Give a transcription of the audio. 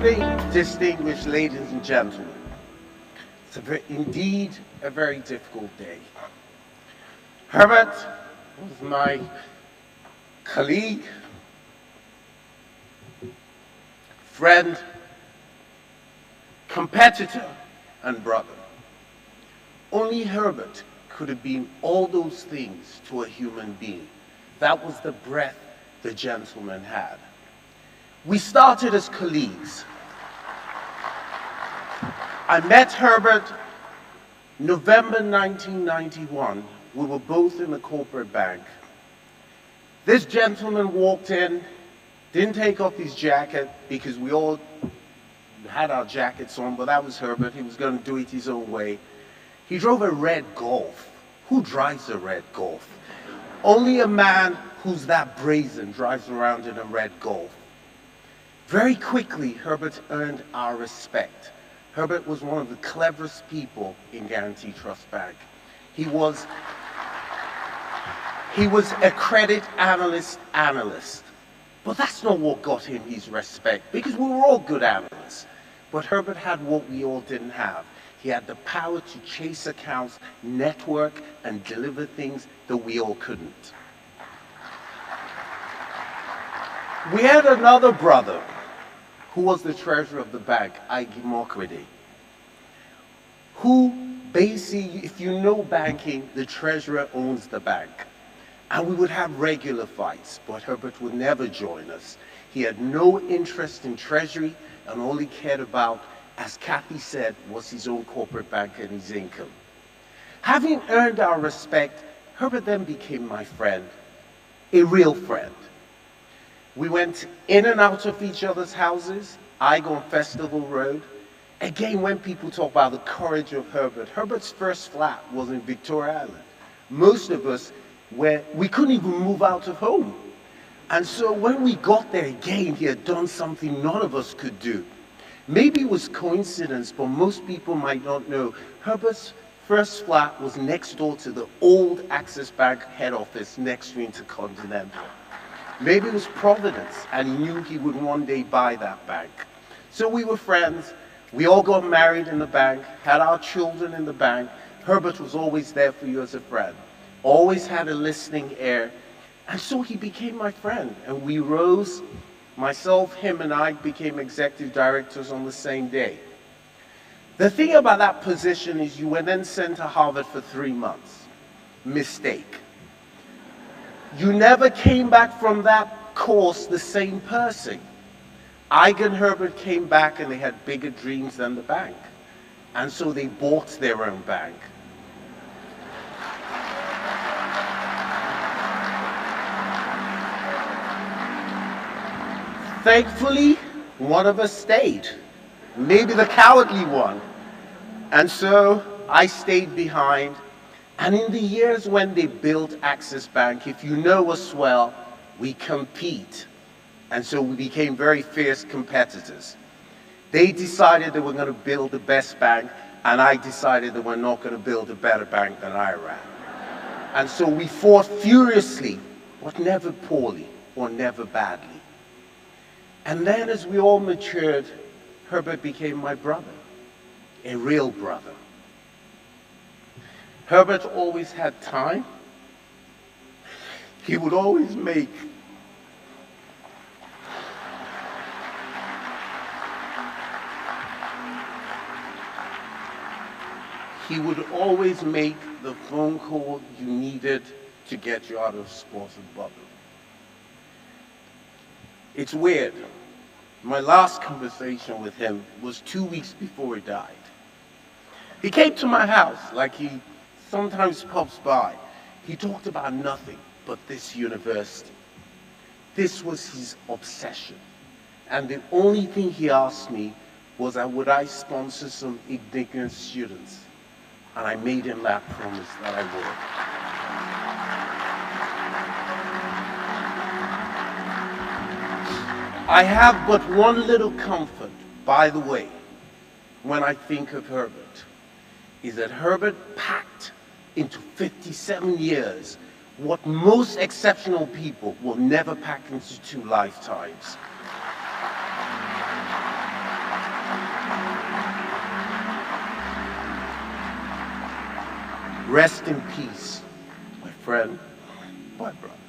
evening, distinguished ladies and gentlemen. It's indeed a very difficult day. Herbert was my colleague, friend, competitor, and brother. Only Herbert could have been all those things to a human being. That was the breath the gentleman had. We started as colleagues. I met Herbert November 1991. We were both in the corporate bank. This gentleman walked in, didn't take off his jacket because we all had our jackets on, but that was Herbert. He was going to do it his own way. He drove a red Golf. Who drives a red Golf? Only a man who's that brazen drives around in a red Golf. Very quickly, Herbert earned our respect. Herbert was one of the cleverest people in Guarantee Trust Bank. He was a credit analyst. But that's not what got him his respect, because we were all good analysts. But Herbert had what we all didn't have. He had the power to chase accounts, network, and deliver things that we all couldn't. We had another brother who was the treasurer of the bank, Igi Mokrede, who basically, if you know banking, the treasurer owns the bank. And we would have regular fights, but Herbert would never join us. He had no interest in treasury, and all he cared about, as Kathy said, was his own corporate bank and his income. Having earned our respect, Herbert then became my friend, a real friend. We went in and out of each other's houses. I go on Festival Road. Again, when people talk about the courage of Herbert, Herbert's first flat was in Victoria Island. Most of us, we couldn't even move out of home. And so when we got there again, he had done something none of us could do. Maybe it was coincidence, but most people might not know. Herbert's first flat was next door to the old Axis Bank head office next to Intercontinental. Maybe it was Providence, and he knew he would one day buy that bank. So we were friends. We all got married in the bank, had our children in the bank. Herbert was always there for you as a friend. Always had a listening ear. And so he became my friend. And we rose, myself, him, and I became executive directors on the same day. The thing about that position is you were then sent to Harvard for 3 months. Mistake. You never came back from that course the same person. Ig and Herbert came back and they had bigger dreams than the bank. And so they bought their own bank. Thankfully, one of us stayed. Maybe the cowardly one. And so I stayed behind. And in the years when they built Axis Bank, if you know us well, we compete. And so we became very fierce competitors. They decided they were going to build the best bank, and I decided that we're not going to build a better bank than I ran. And so we fought furiously, but never poorly or never badly. And then as we all matured, Herbert became my brother, a real brother. Herbert always had time. He would always make the phone call you needed to get you out of sports and bubble. It's weird. My last conversation with him was 2 weeks before he died. He came to my house like he sometimes pops by. He talked about nothing but this university. This was his obsession. And the only thing he asked me was would I sponsor some ignorant students. And I made him that promise that I would. I have but one little comfort, by the way, when I think of Herbert, is that Herbert packed into 57 years what most exceptional people will never pack into 2 lifetimes. Rest in peace, my friend, my brother.